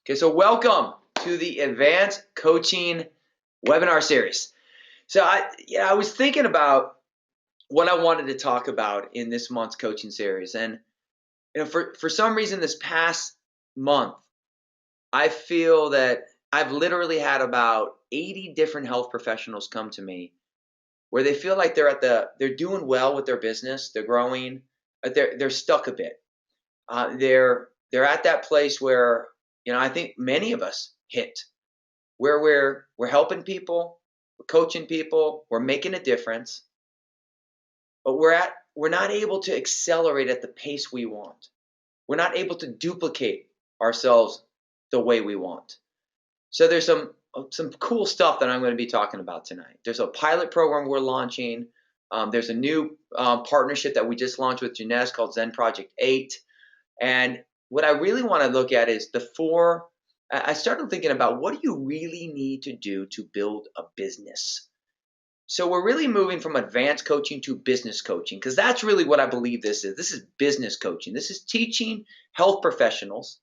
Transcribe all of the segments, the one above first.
Okay, so welcome to the Advanced Coaching webinar series. So I was thinking about what I wanted to talk about in this month's coaching series, and for some reason this past month, I feel that I've literally had about 80 different health professionals come to me where they feel like they're doing well with their business, they're growing, but they're stuck a bit. They're at that place where I think many of us hit where we're helping people, we're coaching people, we're making a difference, but we're not able to accelerate at the pace we want. We're not able to duplicate ourselves the way we want. So there's some cool stuff that I'm going to be talking about tonight. There's a pilot program we're launching. There's a new partnership that we just launched with Jeunesse called Zen Project 8. And what I really want to look at is I started thinking about what do you really need to do to build a business? So we're really moving from advanced coaching to business coaching because that's really what I believe this is. This is business coaching. This is teaching health professionals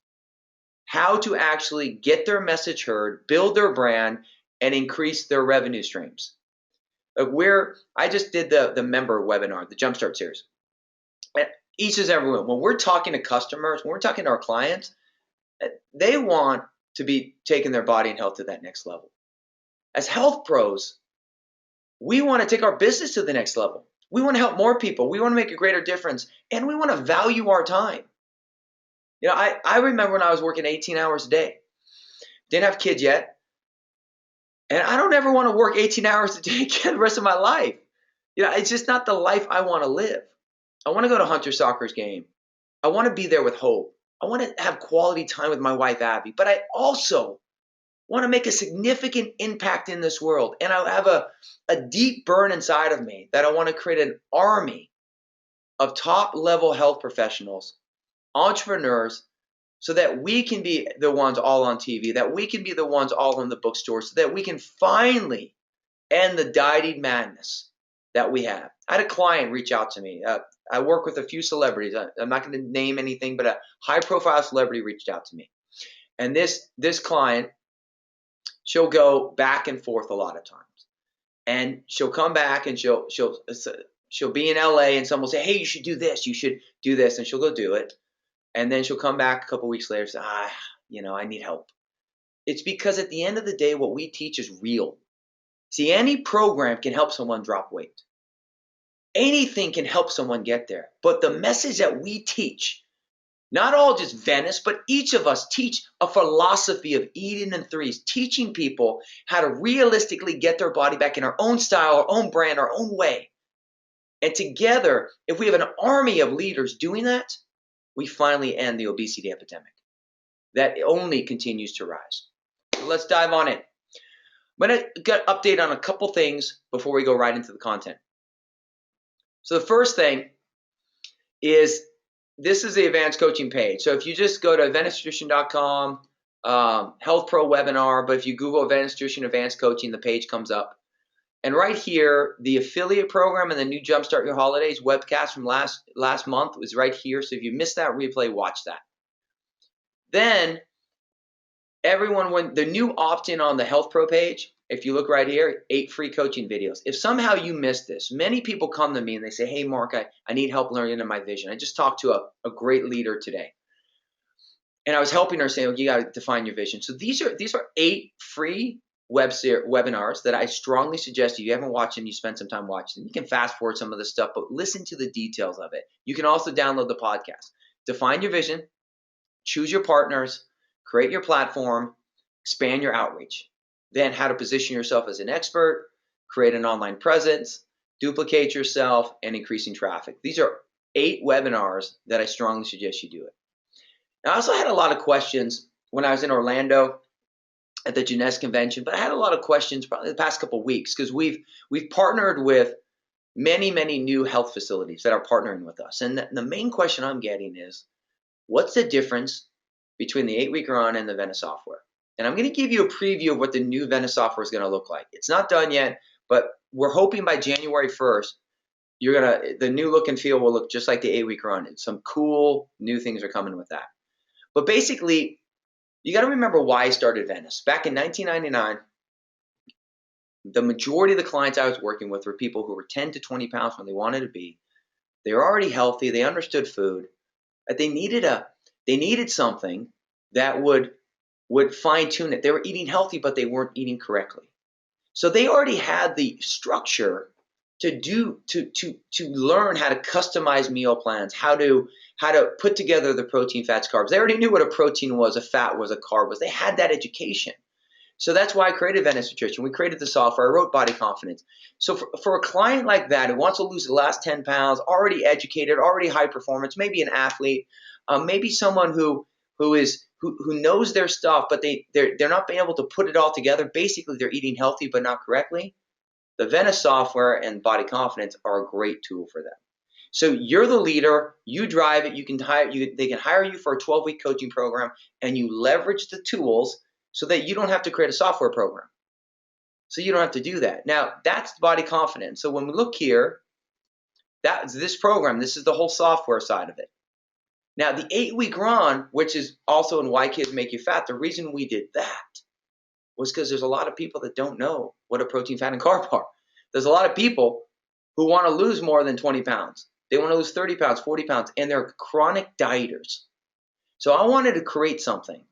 how to actually get their message heard, build their brand, and increase their revenue streams. I just did the member webinar, the Jumpstart series. And each and every one, when we're talking to customers, when we're talking to our clients, they want to be taking their body and health to that next level. As health pros, we want to take our business to the next level. We want to help more people. We want to make a greater difference, and we want to value our time. I remember when I was working 18 hours a day. Didn't have kids yet, and I don't ever want to work 18 hours a day again the rest of my life. It's just not the life I want to live. I want to go to Hunter Soccer's game. I want to be there with Hope. I want to have quality time with my wife, Abby. But I also want to make a significant impact in this world. And I have a deep burn inside of me that I want to create an army of top-level health professionals, entrepreneurs, so that we can be the ones all on TV, that we can be the ones all in the bookstores, so that we can finally end the dieting madness that we have. I had a client reach out to me. I work with a few celebrities. I'm not going to name anything, but a high-profile celebrity reached out to me. And this client, she'll go back and forth a lot of times. And she'll come back and she'll be in LA and someone will say, hey, you should do this, you should do this, and she'll go do it. And then she'll come back a couple weeks later and say, I need help. It's because at the end of the day, what we teach is real. See, any program can help someone drop weight. Anything can help someone get there. But the message that we teach, not all just Venice, but each of us teach a philosophy of eating in threes, teaching people how to realistically get their body back in our own style, our own brand, our own way. And together, if we have an army of leaders doing that, we finally end the obesity epidemic that only continues to rise. So let's dive on in. I'm going to get an update on a couple things before we go right into the content. So the first thing is, this is the advanced coaching page. So if you just go to advantednutrition.com, Health Pro webinar, but if you Google Advanced Nutrition, Advanced Coaching, the page comes up. And right here, the affiliate program and the new Jumpstart Your Holidays webcast from last month was right here. So if you missed that replay, watch that. Then when the new opt-in on the Health Pro page, if you look right here, 8 free coaching videos. If somehow you missed this, many people come to me and they say, hey, Mark, I need help learning in my vision. I just talked to a great leader today. And I was helping her say, you got to define your vision. So these are 8 free webinars that I strongly suggest if you haven't watched them, you spend some time watching them. You can fast forward some of the stuff, but listen to the details of it. You can also download the podcast. Define your vision, choose your partners, create your platform, expand your outreach. Then how to position yourself as an expert, create an online presence, duplicate yourself, and increasing traffic. These are 8 webinars that I strongly suggest you do it. Now, I also had a lot of questions when I was in Orlando at the Jeunesse convention, but I had a lot of questions probably the past couple of weeks because we've partnered with many, many new health facilities that are partnering with us. And the main question I'm getting is, what's the difference between the 8-week run and the Venice software? And I'm going to give you a preview of what the new Venice software is going to look like. It's not done yet, but we're hoping by January 1st, the new look and feel will look just like the 8-week run. And some cool new things are coming with that. But basically, You got to remember why I started Venice. Back in 1999, the majority of the clients I was working with were people who were 10 to 20 pounds when they wanted to be. They were already healthy. They understood food. But they needed something that would fine tune it. They were eating healthy, but they weren't eating correctly. So they already had the structure to learn how to customize meal plans, how to put together the protein, fats, carbs. They already knew what a protein was, a fat was, a carb was. They had that education. So that's why I created Venice Nutrition. We created the software. I wrote Body Confidence. So for a client like that who wants to lose the last 10 pounds, already educated, already high performance, maybe an athlete, maybe someone who knows their stuff, but they're not being able to put it all together. Basically, they're eating healthy but not correctly. The Venice software and Body Confidence are a great tool for them. So you're the leader. You drive it. You can hire you. They can hire you for a 12-week coaching program, and you leverage the tools so that you don't have to create a software program. So you don't have to do that. Now, that's Body Confidence. So when we look here, that's this program. This is the whole software side of it. Now, the 8-week run, which is also in Why Kids Make You Fat, the reason we did that was because there's a lot of people that don't know what a protein, fat, and carb are. There's a lot of people who want to lose more than 20 pounds. They want to lose 30 pounds, 40 pounds, and they're chronic dieters. So I wanted to create something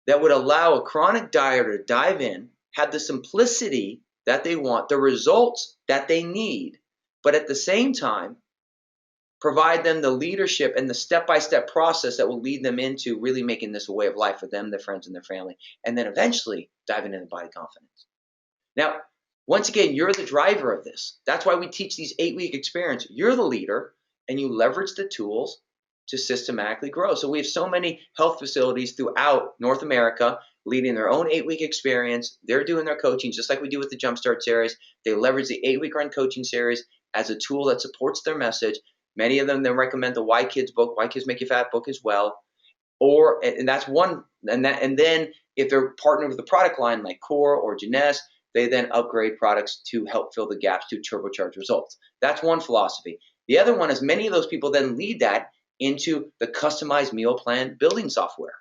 that would allow a chronic dieter to dive in, have the simplicity that they want, the results that they need, but at the same time, provide them the leadership and the step-by-step process that will lead them into really making this a way of life for them, their friends, and their family, and then eventually diving into Body Confidence. Now, once again, you're the driver of this. That's why we teach these 8-week experiences. You're the leader, and you leverage the tools to systematically grow. So we have so many health facilities throughout North America leading their own 8-week experience. They're doing their coaching just like we do with the Jumpstart series. They leverage the 8-week run coaching series as a tool that supports their message. Many of them then recommend the Why Kids book, Why Kids Make You Fat book as well. And that's one. And then if they're partnered with a product line like Core or Jeunesse, they then upgrade products to help fill the gaps to turbocharge results. That's one philosophy. The other one is many of those people then lead that into the customized meal plan building software.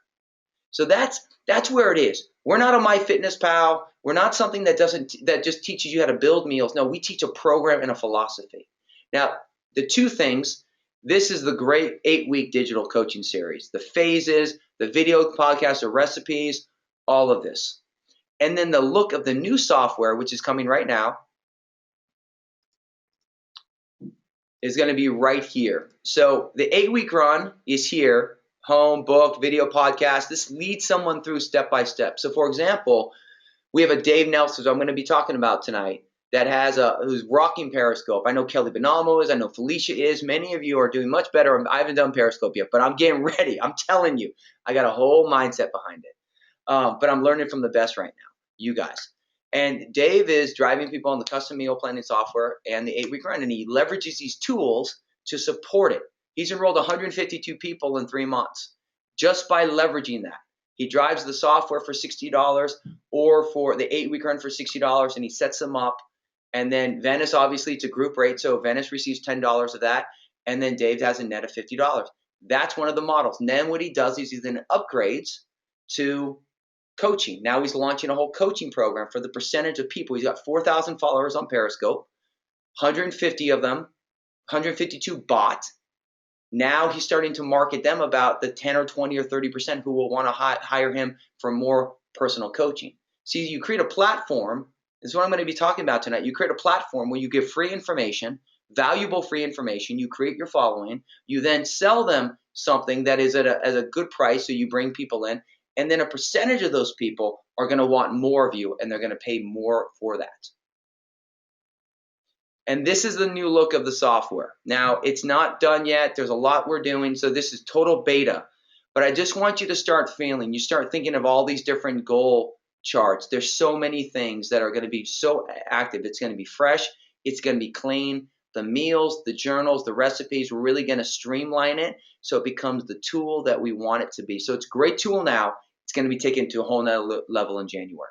So that's where it is. We're not a MyFitnessPal. We're not something that just teaches you how to build meals. No, we teach a program and a philosophy. Now, the two things, this is the great 8-week digital coaching series, the phases, the video podcasts, the recipes, all of this. And then the look of the new software, which is coming right now, is going to be right here. So the 8-week run is here, home, book, video, podcast. This leads someone through step by step. So for example, we have a Dave Nelson, who I'm going to be talking about tonight, that who's rocking Periscope. I know Kelly Benamo is. I know Felicia is. Many of you are doing much better. I haven't done Periscope yet, but I'm getting ready. I'm telling you, I got a whole mindset behind it. But I'm learning from the best right now, you guys. And Dave is driving people on the custom meal planning software and the 8-week run, and he leverages these tools to support it. He's enrolled 152 people in 3 months just by leveraging that. He drives the software for $60 or for the 8-week run for $60, and he sets them up. And then Venice, obviously, it's a group rate, so Venice receives $10 of that, and then Dave has a net of $50. That's one of the models. And then what he does is he then upgrades to coaching. Now he's launching a whole coaching program for the percentage of people. He's got 4,000 followers on Periscope, 150 of them, 152 bought. Now he's starting to market them about the 10 or 20 or 30% who will want to hire him for more personal coaching. See, you create a platform. This is what I'm going to be talking about tonight. You create a platform where you give free information, valuable free information. You create your following. You then sell them something that is at a good price, so you bring people in. And then a percentage of those people are going to want more of you, and they're going to pay more for that. And this is the new look of the software. Now, it's not done yet. There's a lot we're doing, so this is total beta. But I just want you to start feeling. You start thinking of all these different goal charts. There's so many things that are going to be so active. It's going to be fresh. It's going to be clean. The meals, the journals, the recipes, we're really going to streamline it so it becomes the tool that we want it to be. So it's a great tool now. It's going to be taken to a whole nother level in January.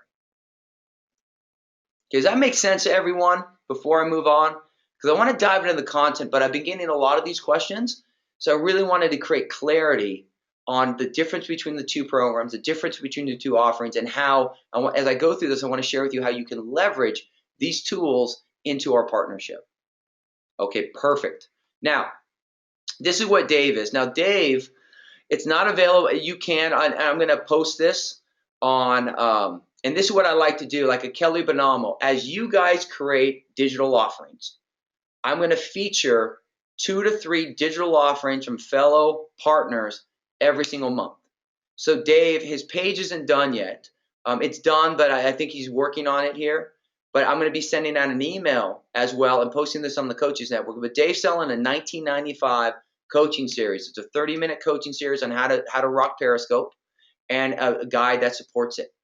Does that make sense to everyone before I move on? Because I want to dive into the content, but I've been getting a lot of these questions. So I really wanted to create clarity on the difference between the two programs, the difference between the two offerings, and how, as I go through this, I want to share with you how you can leverage these tools into our partnership. Okay, perfect. Now, this is what Dave is. Now, Dave, it's not available. You can, I'm going to post this on, and this is what I like to do, like a Kelly Bonamo. As you guys create digital offerings, I'm going to feature 2 to 3 digital offerings from fellow partners every single month. So Dave, his page isn't done yet. It's done, but I think he's working on it here. But I'm going to be sending out an email as well and posting this on the Coaches Network. But Dave's selling a 1995 coaching series. It's a 30-minute coaching series on how to rock Periscope, and a guide that supports it.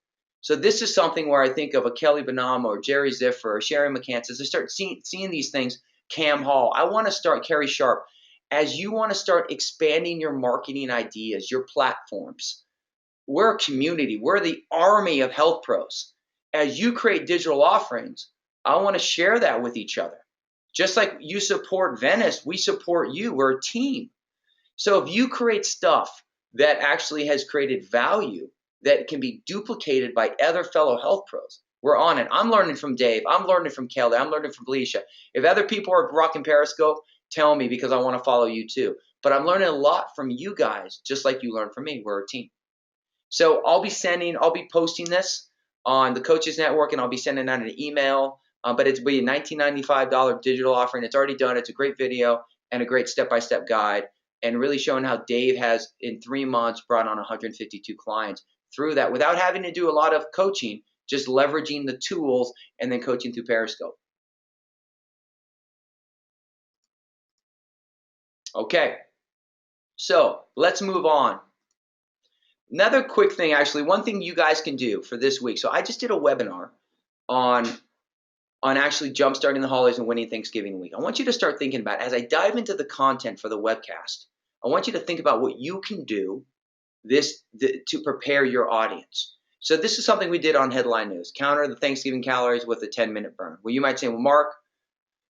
So this is something where I think of a Kelly Bonamo or Jerry Ziffer or Sherry McCants. As I start seeing these things, Cam Hall, I want to start, Kerry Sharp, as you want to start expanding your marketing ideas, your platforms. We're a community. We're the army of health pros. As you create digital offerings, I want to share that with each other. Just like you support Venice, we support you. We're a team. So if you create stuff that actually has created value that can be duplicated by other fellow health pros, we're on it. I'm learning from Dave. I'm learning from Kelly. I'm learning from Felicia. If other people are rocking Periscope, tell me, because I want to follow you too. But I'm learning a lot from you guys, just like you learn from me. We're a team. So I'll be posting this on the Coaches Network, and I'll be sending out an email. But it's be a $19.95 digital offering. It's already done. It's a great video and a great step-by-step guide, and really showing how Dave has, in 3 months, brought on 152 clients through that without having to do a lot of coaching, just leveraging the tools and then coaching through Periscope. Okay, so let's move on. Another quick thing, actually, one thing you guys can do for this week. So I just did a webinar on actually jumpstarting the holidays and winning Thanksgiving week. I want you to start thinking about, as I dive into the content for the webcast, I want you to think about what you can do to prepare your audience. So this is something we did on Headline News: counter the Thanksgiving calories with a 10-minute burn. Well, you might say, well, Mark,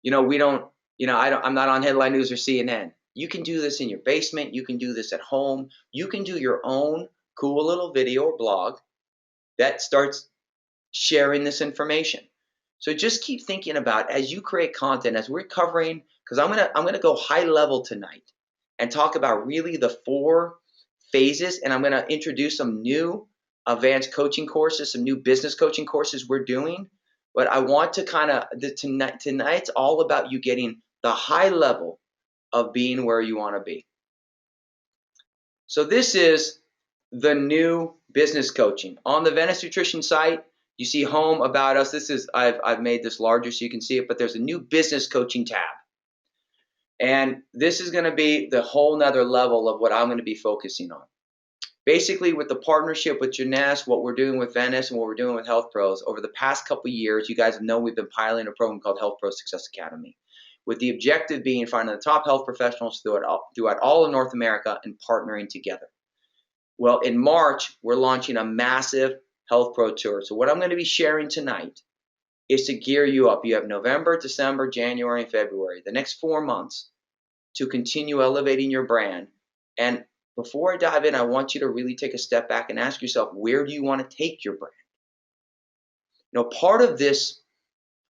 I'm not on Headline News or CNN. You can do this in your basement. You can do this at home. You can do your own cool little video or blog that starts sharing this information. So just keep thinking about, as you create content, as we're covering, because I'm gonna go high level tonight and talk about really the 4 phases, and I'm gonna introduce some new advanced coaching courses, some new business coaching courses we're doing. But I want to tonight's all about you getting the high level of being where you want to be. So this is the new business coaching. On the Venice Nutrition site, you see home, about us. This is, I've made this larger so you can see it, but there's a new business coaching tab. And this is going to be the whole nother level of what I'm going to be focusing on. Basically, with the partnership with Jeunesse, what we're doing with Venice and what we're doing with Health Pros, over the past couple of years, you guys know we've been piloting a program called Health Pro Success Academy, with the objective being finding the top health professionals throughout all of North America and partnering together. Well, in March, we're launching a massive Health Pro Tour. So what I'm going to be sharing tonight is to gear you up. You have November, December, January, and February, the next 4 months, to continue elevating your brand. And before I dive in, I want you to really take a step back and ask yourself, where do you want to take your brand? Part of this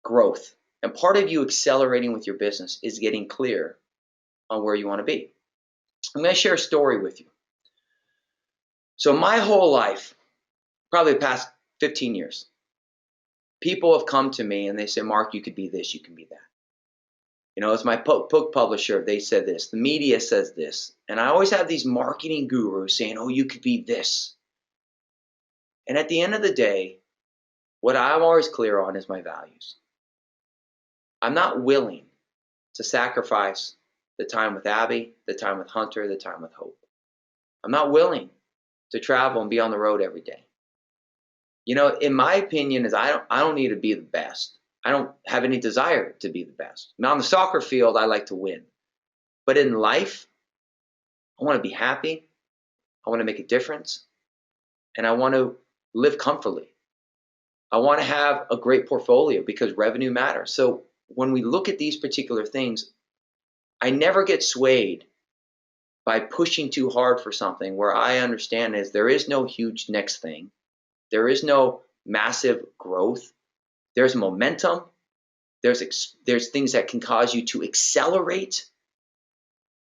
growth and part of you accelerating with your business is getting clear on where you want to be. I'm going to share a story with you. So my whole life, probably the past 15 years, people have come to me and they say, Mark, you could be this, you can be that. As my book publisher, they said this, the media says this. And I always have these marketing gurus saying, oh, you could be this. And at the end of the day, what I'm always clear on is my values. I'm not willing to sacrifice the time with Abby, the time with Hunter, the time with Hope. I'm not willing to travel and be on the road every day. In my opinion, is I don't need to be the best. I don't have any desire to be the best. Now, on the soccer field, I like to win. But in life, I want to be happy. I want to make a difference. And I want to live comfortably. I want to have a great portfolio because revenue matters. So when we look at these particular things, I never get swayed by pushing too hard for something, where I understand is there is no huge next thing. There is no massive growth. There's momentum. There's things that can cause you to accelerate,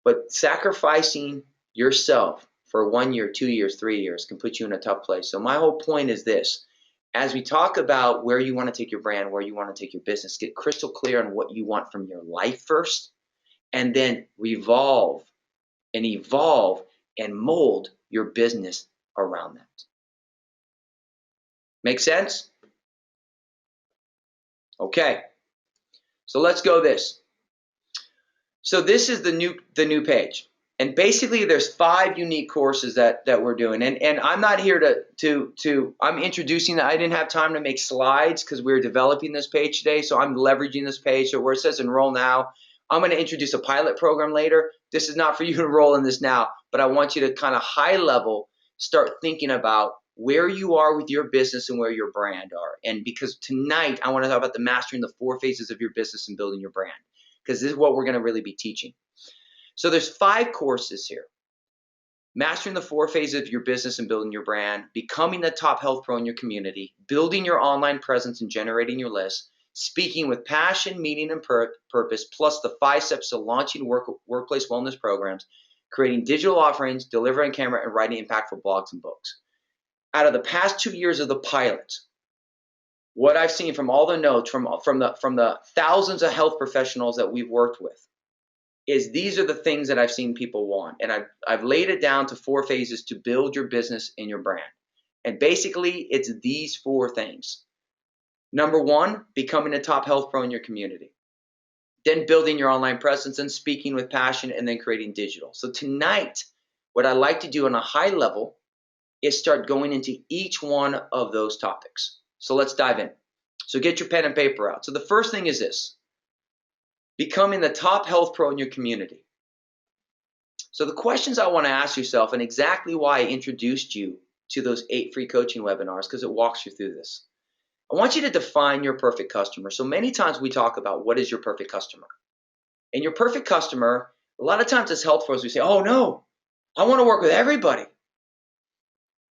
but sacrificing yourself for 1 year, 2 years, 3 years can put you in a tough place. So my whole point is this. As we talk about where you want to take your brand, where you want to take your business, get crystal clear on what you want from your life first, and then revolve and evolve and mold your business around that. Make sense? Okay. So let's go this. So this is the new page. And basically there's 5 unique courses that we're doing. And I'm not here I'm introducing that. I didn't have time to make slides because we were developing this page today. So I'm leveraging this page. So where it says enroll now, I'm going to introduce a pilot program later. This is not for you to enroll in this now, but I want you to kind of high level start thinking about where you are with your business and where your brand are. And because tonight I want to talk about the mastering the 4 phases of your business and building your brand, because this is what we're going to really be teaching. So there's 5 courses here. Mastering the 4 phases of your business and building your brand, becoming the top health pro in your community, building your online presence and generating your list, speaking with passion, meaning, and purpose, plus the 5 steps to launching workplace wellness programs, creating digital offerings, delivering camera, and writing impactful blogs and books. Out of the past 2 years of the pilot, what I've seen from all the notes from the thousands of health professionals that we've worked with is these are the things that I've seen people want. And I've laid it down to 4 phases to build your business and your brand. And basically, it's these 4 things. Number 1, becoming a top health pro in your community. Then building your online presence and speaking with passion, and then creating digital. So tonight, what I like to do on a high level is start going into each one of those topics. So let's dive in. So get your pen and paper out. So the first thing is this. Becoming the top health pro in your community. So the questions I want to ask yourself, and exactly why I introduced you to those 8 free coaching webinars, because it walks you through this. I want you to define your perfect customer. So many times we talk about what is your perfect customer. And your perfect customer, a lot of times as health pros, we say, oh no, I want to work with everybody.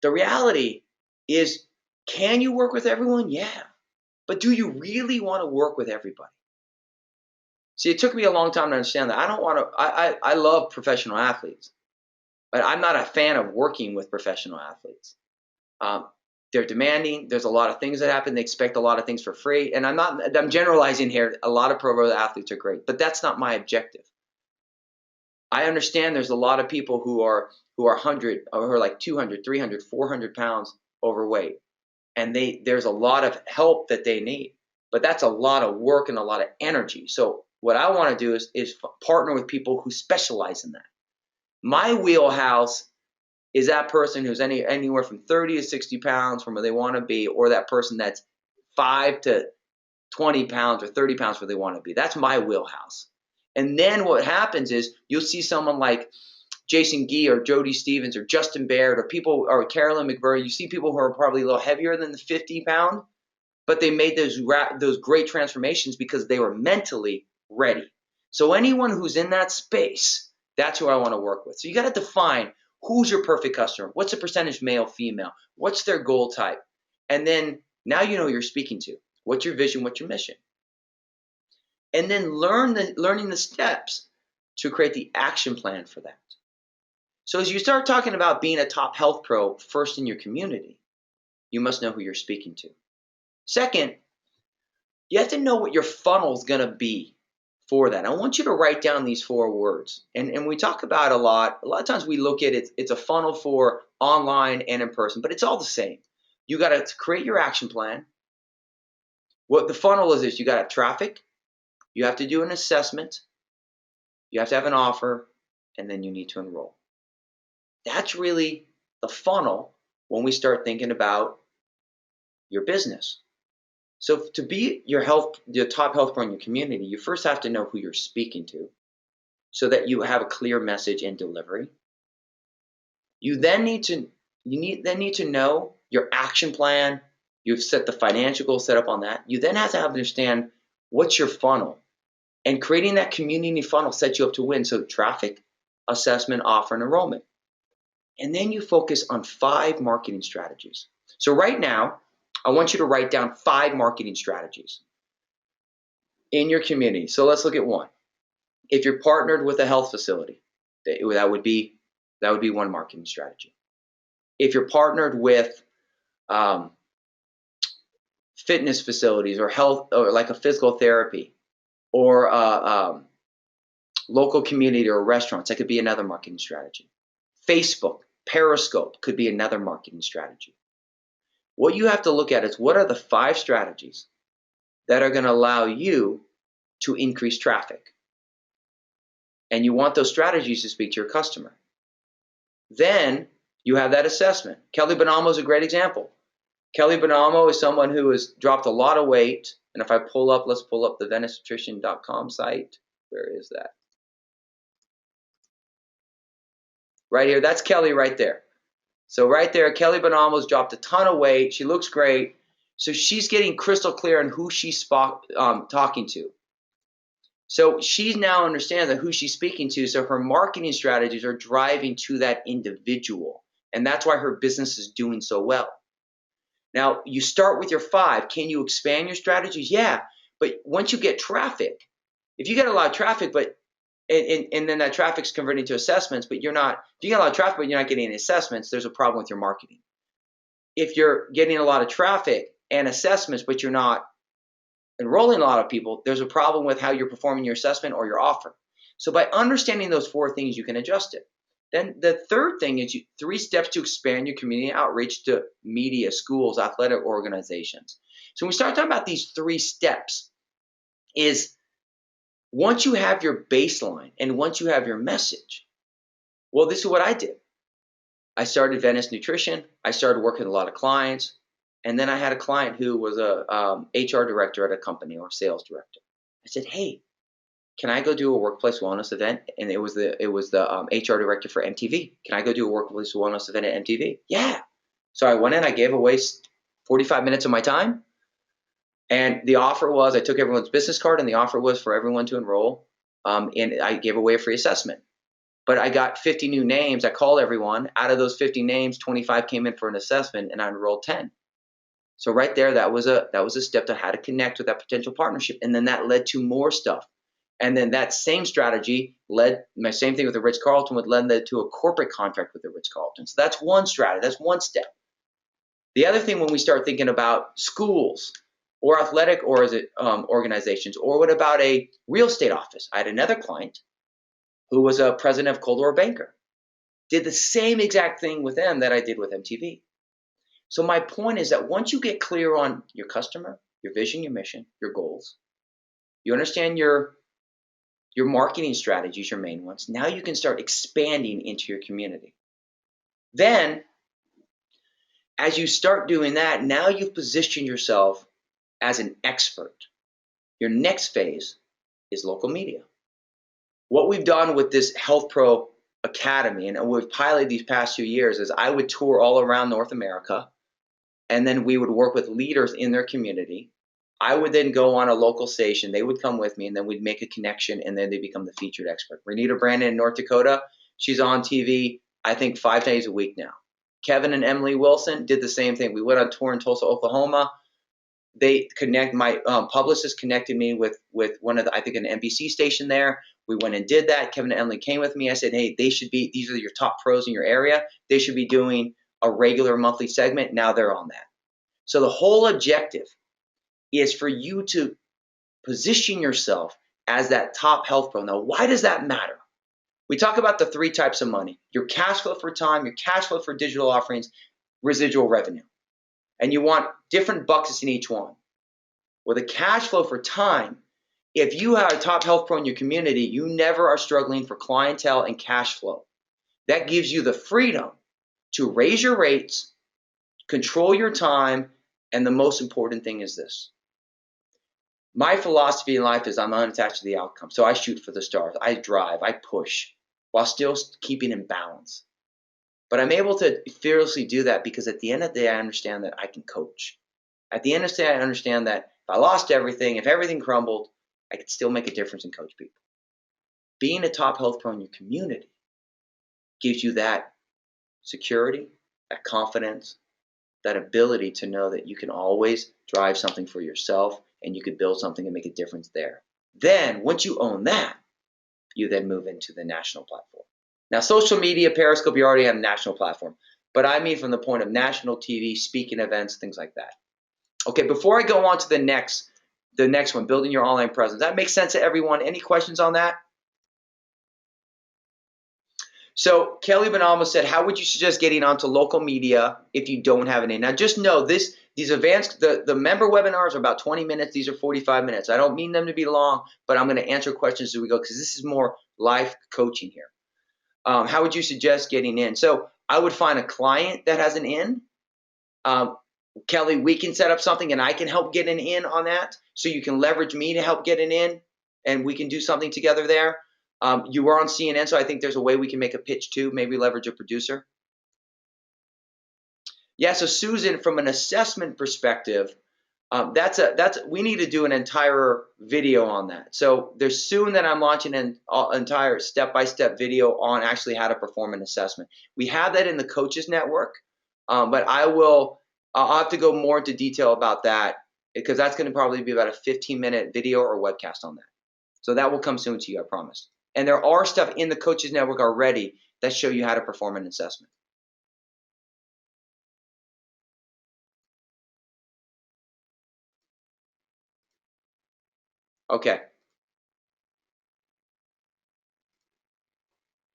The reality is, can you work with everyone? Yeah. But do you really want to work with everybody? See, it took me a long time to understand that. I love professional athletes, but I'm not a fan of working with professional athletes. They're demanding. There's a lot of things that happen. They expect a lot of things for free. And I'm generalizing here. A lot of pro athletes are great, but that's not my objective. I understand there's a lot of people who are 100 or who are like 200, 300, 400 pounds overweight. And there's a lot of help that they need, but that's a lot of work and a lot of energy. So what I want to do is partner with people who specialize in that. My wheelhouse is that person who's anywhere from 30 to 60 pounds from where they want to be, or that person that's 5 to 20 pounds or 30 pounds where they want to be. That's my wheelhouse. And then what happens is you'll see someone like Jason Gee or Jody Stevens or Justin Baird or Carolyn McVerry. You see people who are probably a little heavier than the 50 pound, but they made those great transformations because they were mentally ready. So anyone who's in that space, that's who I want to work with. So you got to define who's your perfect customer. What's the percentage male, female? What's their goal type? And then now you know who you're speaking to. What's your vision? What's your mission? And then learning the steps to create the action plan for that. So as you start talking about being a top health pro first in your community, you must know who you're speaking to. Second, you have to know what your funnel is going to be for that. I want you to write down these 4 words. And we talk about a lot of times we look at it, it's a funnel for online and in person, but it's all the same. You got to create your action plan. What the funnel is you got to have traffic, you have to do an assessment, you have to have an offer, and then you need to enroll. That's really the funnel when we start thinking about your business. So to be your top health pro in your community, you first have to know who you're speaking to so that you have a clear message and delivery. You then need to know your action plan. You've set the financial goal set up on that. You then have to understand what's your funnel. And creating that community funnel sets you up to win. So traffic, assessment, offer, and enrollment. And then you focus on 5 marketing strategies. So right now, I want you to write down 5 marketing strategies in your community. So let's look at one. If you're partnered with a health facility, that would be one marketing strategy. If you're partnered with fitness facilities or health, or like a physical therapy, or local community or restaurants, that could be another marketing strategy. Facebook, Periscope could be another marketing strategy. What you have to look at is, what are the 5 strategies that are going to allow you to increase traffic? And you want those strategies to speak to your customer. Then you have that assessment. Kelly Bonamo is a great example. Kelly Bonamo is someone who has dropped a lot of weight. And if I pull up, let's pull up the VeniceNutrition.com site. Where is that? Right here. That's Kelly right there. So right there, Kelly Bonamo's dropped a ton of weight. She looks great. So she's getting crystal clear on who she's talking to. So she now understands that who she's speaking to. So her marketing strategies are driving to that individual. And that's why her business is doing so well. Now, you start with your 5. Can you expand your strategies? Yeah. But once you get traffic, if you get a lot of traffic, but and then that traffic's converting to assessments, but if you get a lot of traffic, but you're not getting any assessments, there's a problem with your marketing. If you're getting a lot of traffic and assessments, but you're not enrolling a lot of people, there's a problem with how you're performing your assessment or your offer. So by understanding those 4 things, you can adjust it. Then the third thing is 3 steps to expand your community outreach to media, schools, athletic organizations. So when we start talking about these 3 steps, is once you have your baseline and once you have your message, well, this is what I did. I started Venice Nutrition. I started working with a lot of clients. And then I had a client who was a HR director at a company, or sales director. I said, hey, can I go do a workplace wellness event? And it was the HR director for MTV. Can I go do a workplace wellness event at MTV? Yeah. So I went in, I gave away 45 minutes of my time. And the offer was, I took everyone's business card, and the offer was for everyone to enroll. And I gave away a free assessment. But I got 50 new names. I called everyone. Out of those 50 names, 25 came in for an assessment, and I enrolled 10. So right there, that was a step to how to connect with that potential partnership. And then that led to more stuff. And then that same strategy led, my same thing with the Ritz-Carlton, led to a corporate contract with the Ritz-Carlton. So that's one strategy. That's one step. The other thing, when we start thinking about schools or athletic organizations, or what about a real estate office? I had another client who was a president of Coldwell Banker. Did the same exact thing with them that I did with MTV. So my point is that once you get clear on your customer, your vision, your mission, your goals, you understand your marketing strategies, your main ones, now you can start expanding into your community. Then, as you start doing that, now you've positioned yourself as an expert. Your next phase is local media. What we've done with this Health Pro Academy, and we've piloted these past few years, is I would tour all around North America, and then we would work with leaders in their community. I would then go on a local station. They would come with me, and then we'd make a connection, and then they become the featured expert. Renita Brandon in North Dakota, she's on TV, I think 5 days a week now. Kevin and Emily Wilson did the same thing. We went on tour in Tulsa, Oklahoma. My publicist connected me with one of the, I think, an NBC station there. We went and did that. Kevin and Emily came with me. I said, hey, these are your top pros in your area. They should be doing a regular monthly segment. Now they're on that. So the whole objective is for you to position yourself as that top health pro. Now, why does that matter? We talk about the 3 types of money: your cash flow for time, your cash flow for digital offerings, residual revenue. And you want different buckets in each one. Well, the cash flow for time, if you are a top health pro in your community, you never are struggling for clientele and cash flow. That gives you the freedom to raise your rates, control your time, and the most important thing is this. My philosophy in life is I'm unattached to the outcome. So I shoot for the stars. I drive, I push, while still keeping in balance. But I'm able to fearlessly do that because at the end of the day, I understand that I can coach. At the end of the day, I understand that if I lost everything, if everything crumbled, I could still make a difference and coach people. Being a top health pro in your community gives you that security, that confidence, that ability to know that you can always drive something for yourself and you could build something and make a difference there. Then, once you own that, you then move into the national platform. Now, social media, Periscope, you already have a national platform. But I mean from the point of national TV, speaking events, things like that. Okay, before I go on to the next one, building your online presence. That makes sense to everyone. Any questions on that? So Kelly Benalma said, how would you suggest getting onto local media if you don't have any? Now, just know these advanced, the member webinars are about 20 minutes. These are 45 minutes. I don't mean them to be long, but I'm going to answer questions as we go because this is more life coaching here. How would you suggest getting in? So I would find a client that has an in. Kelly, we can set up something and I can help get an in on that. So you can leverage me to help get an in and we can do something together there. You were on CNN, so I think there's a way we can make a pitch too, maybe leverage a producer. Yeah, so Susan, from an assessment perspective, we need to do an entire video on that. So there's soon that I'm launching an entire step-by-step video on actually how to perform an assessment. We have that in the Coaches Network, but I'll have to go more into detail about that because that's going to probably be about a 15-minute video or webcast on that. So that will come soon to you, I promise. And there are stuff in the Coaches Network already that show you how to perform an assessment. Okay.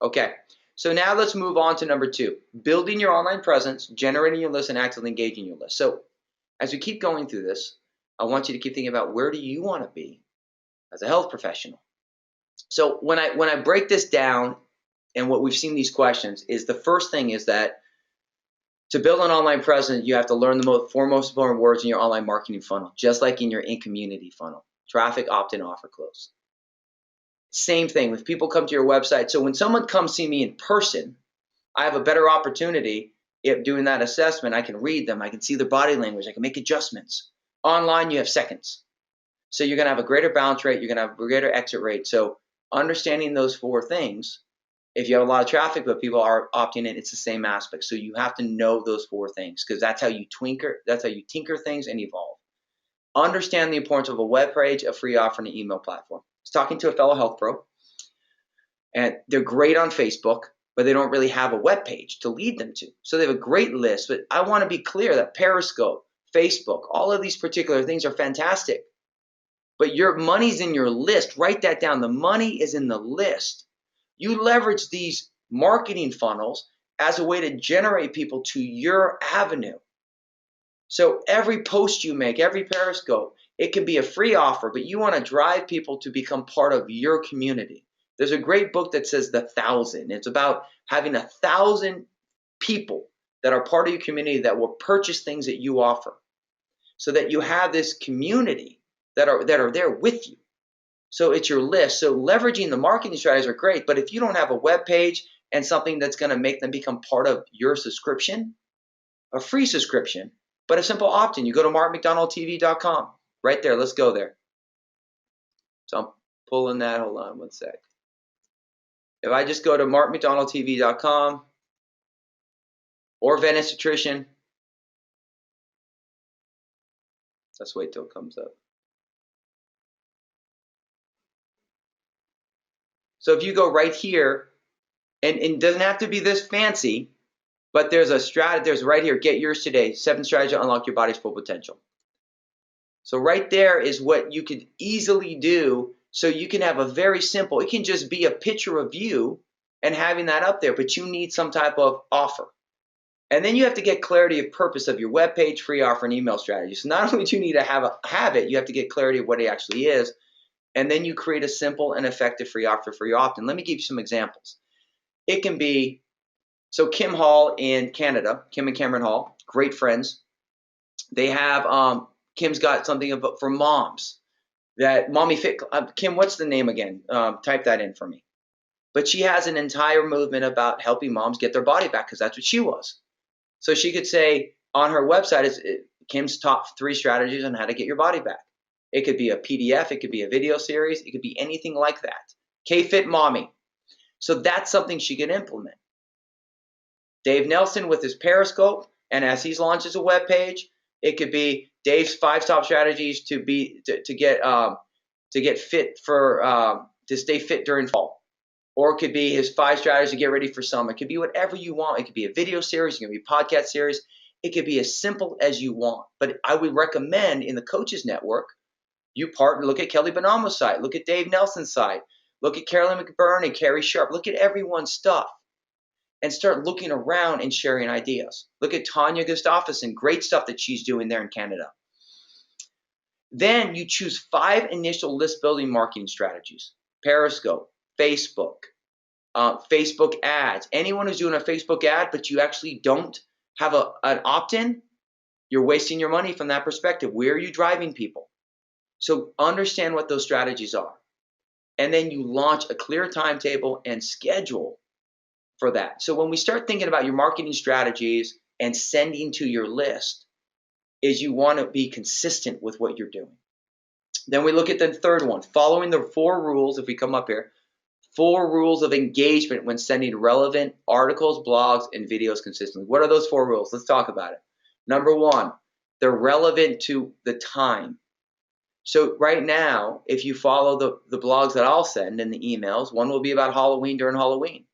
Okay. So now let's move on to number 2, building your online presence, generating your list, and actively engaging your list. So as we keep going through this, I want you to keep thinking about where do you want to be as a health professional? So when I break this down and what we've seen these questions is the first thing is that to build an online presence, you have to learn the four most important words in your online marketing funnel, just like in your in-community funnel: traffic, opt-in, offer, close. Same thing if people come to your website. So when someone comes see me in person, I have a better opportunity if doing that assessment. I can read them. I can see their body language. I can make adjustments. Online, you have seconds. So you're going to have a greater bounce rate. You're going to have a greater exit rate. So understanding those 4 things, if you have a lot of traffic but people are opting in, it's the same aspect. So you have to know those 4 things because that's how you tinker things and evolve. Understand the importance of a web page, a free offer, and an email platform. I was talking to a fellow health pro, and they're great on Facebook, but they don't really have a web page to lead them to. So they have a great list, but I want to be clear that Periscope, Facebook, all of these particular things are fantastic. But your money's in your list. Write that down. The money is in the list. You leverage these marketing funnels as a way to generate people to your avenue. So every post you make, every Periscope, it can be a free offer, but you want to drive people to become part of your community. There's a great book that says The 1,000. It's about having 1,000 people that are part of your community that will purchase things that you offer so that you have this community that are there with you. So it's your list. So leveraging the marketing strategies are great, but if you don't have a web page and something that's going to make them become part of your subscription, a free subscription, but a simple opt-in, you go to markmcdonaldtv.com. Right there, let's go there. So I'm pulling that, hold on one sec. If I just go to markmcdonaldtv.com or Venice Nutrition, let's wait till it comes up. So if you go right here, and it doesn't have to be this fancy, but there's a strategy, there's right here, get yours today, 7 strategies to unlock your body's full potential. So right there is what you could easily do. So you can have a very simple, it can just be a picture of you and having that up there, but you need some type of offer. And then you have to get clarity of purpose of your web page, free offer, and email strategy. So not only do you need to have it, you have to get clarity of what it actually is. And then you create a simple and effective free offer for your opt-in. Let me give you some examples. It can be, so Kim Hall in Canada, Kim and Cameron Hall, great friends. They have, Kim's got something for moms. That Mommy Fit, Kim, what's the name again? Type that in for me. But she has an entire movement about helping moms get their body back because that's what she was. So she could say on her website, Kim's top 3 strategies on how to get your body back. It could be a PDF. It could be a video series. It could be anything like that. K-Fit Mommy. So that's something she could implement. Dave Nelson with his Periscope, and as he launches a web page, it could be Dave's 5 top strategies to get fit for to stay fit during fall, or it could be his 5 strategies to get ready for summer. It could be whatever you want. It could be a video series, it could be a podcast series. It could be as simple as you want. But I would recommend in the Coaches Network, you partner. Look at Kelly Bonamo's site. Look at Dave Nelson's site. Look at Carolyn McBurn and Carrie Sharp. Look at everyone's stuff and start looking around and sharing ideas. Look at Tanya Gustafsson, great stuff that she's doing there in Canada. Then you choose 5 initial list building marketing strategies: Periscope, Facebook, Facebook ads. Anyone who's doing a Facebook ad, but you actually don't have an opt-in, you're wasting your money from that perspective. Where are you driving people? So understand what those strategies are. And then you launch a clear timetable and schedule for that. So when we start thinking about your marketing strategies and sending to your list, is you want to be consistent with what you're doing. Then we look at the third one, following the 4 rules. If we come up here, 4 rules of engagement when sending relevant articles, blogs, and videos consistently. What are those 4 rules? Let's talk about it. Number 1, they're relevant to the time. So right now, if you follow the blogs that I'll send and the emails, one will be about Halloween during Halloween.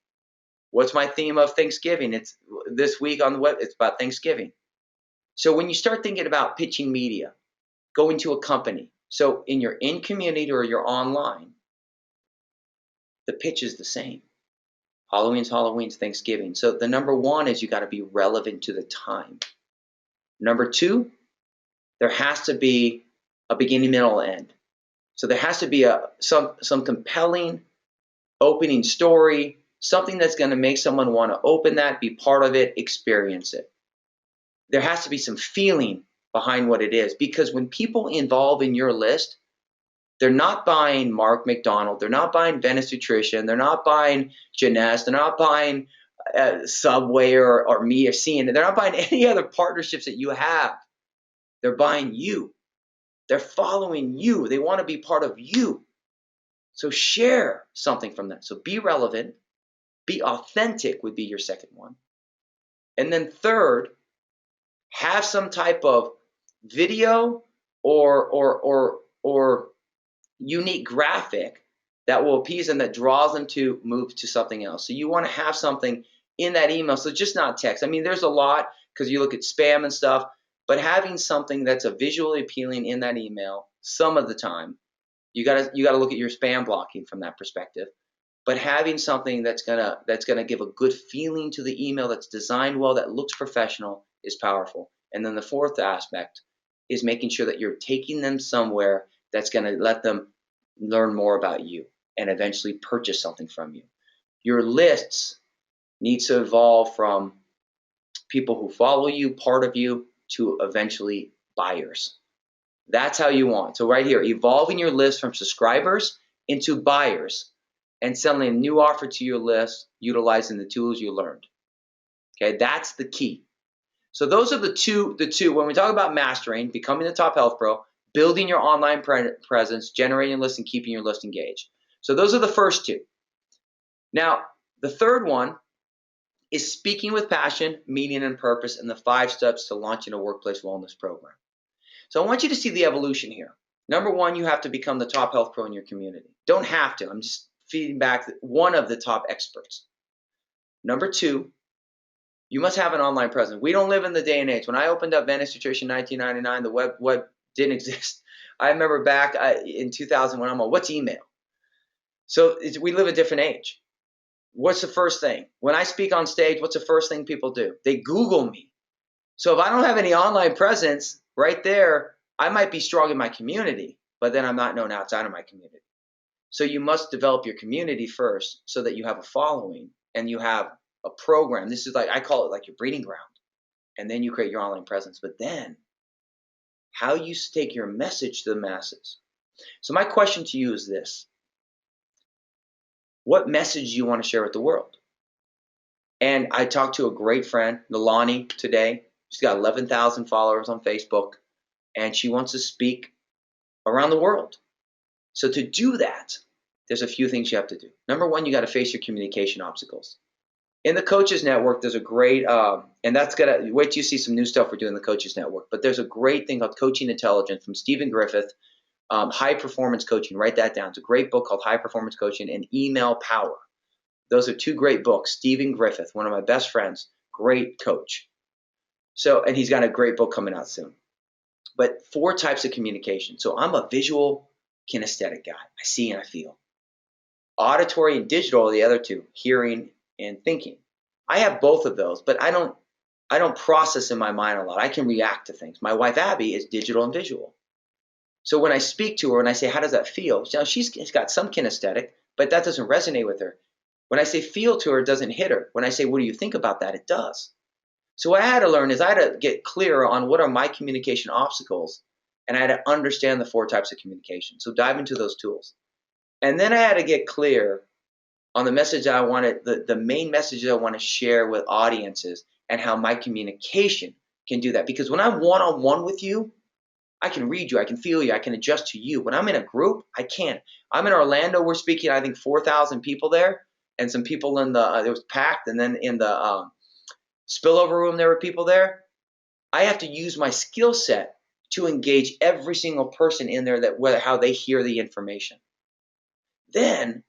What's my theme of Thanksgiving? It's this week on the web, it's about Thanksgiving. So when you start thinking about pitching media, going to a company, so in your in-community or your online, the pitch is the same. Halloween's Thanksgiving. So the number 1 is you got to be relevant to the time. Number 2, there has to be a beginning, middle, end. So there has to be some compelling opening story, something that's going to make someone want to open that, be part of it, experience it. There has to be some feeling behind what it is, because when people involve in your list, they're not buying Mark McDonald, they're not buying Venice Nutrition, they're not buying Jeunesse, they're not buying Subway or me or CNN, they're not buying any other partnerships that you have. They're buying you. They're following you. They want to be part of you. So share something from that. So be relevant, be authentic would be your second one. And then third, have some type of video or unique graphic that will appease them, that draws them to move to something else. So you want to have something in that email. So just not text. I mean, there's a lot, because you look at spam and stuff, but having something that's a visually appealing in that email some of the time. You gotta look at your spam blocking from that perspective. But having something that's gonna give a good feeling to the email, that's designed well, that looks professional, is powerful. And then the fourth aspect is making sure that you're taking them somewhere that's gonna let them learn more about you and eventually purchase something from you. Your lists need to evolve from people who follow you, part of you, to eventually buyers. That's how you want. So right here, evolving your list from subscribers into buyers and selling a new offer to your list, utilizing the tools you learned. Okay, that's the key. So those are the two, when we talk about mastering, becoming the top health pro, building your online presence, generating lists, and keeping your list engaged. So those are the first 2. Now, the third one is speaking with passion, meaning, and purpose, and the 5 steps to launching a workplace wellness program. So I want you to see the evolution here. Number 1, you have to become the top health pro in your community. Don't have to. I'm just feeding back one of the top experts. Number 2, you must have an online presence. We don't live in the day and age. When I opened up Venice Nutrition in 1999, the web didn't exist. I remember back in 2000 when I'm on, what's email? So we live a different age. What's the first thing? When I speak on stage, what's the first thing people do? They Google me. So if I don't have any online presence, right there, I might be strong in my community, but then I'm not known outside of my community. So you must develop your community first so that you have a following and you have a program. This is like, I call it like your breeding ground. And then you create your online presence. But then how you take your message to the masses. So my question to you is this. What message do you want to share with the world? And I talked to a great friend, Nalani, today. She's got 11,000 followers on Facebook, and she wants to speak around the world. So to do that, there's a few things you have to do. Number 1, you got to face your communication obstacles. In the Coaches Network, there's a great, and that's gonna wait till you see some new stuff we're doing in the Coaches Network. But there's a great thing called Coaching Intelligence from Stephen Griffith, High Performance Coaching. Write that down. It's a great book called High Performance Coaching and Email Power. Those are two great books. Stephen Griffith, one of my best friends, great coach. So, and he's got a great book coming out soon. But 4 types of communication. So I'm a visual, kinesthetic guy. I see and I feel. Auditory and digital are the other 2, hearing and thinking. I have both of those, but I don't process in my mind a lot. I can react to things. My wife Abby is digital and visual. So when I speak to her and I say, how does that feel? She's got some kinesthetic, but that doesn't resonate with her. When I say feel to her, it doesn't hit her. When I say, what do you think about that? It does. So what I had to learn is I had to get clearer on what are my communication obstacles, and I had to understand the 4 types of communication. So dive into those tools. And then I had to get clear on the message I wanted, the main message I want to share with audiences and how my communication can do that. Because when I'm one-on-one with you, I can read you, I can feel you, I can adjust to you. When I'm in a group, I can't. I'm in Orlando, we're speaking, I think 4,000 people there, and some people in the, it was packed, and then in the spillover room there were people there. I have to use my skill set to engage every single person in there, that whether how they hear the information. Then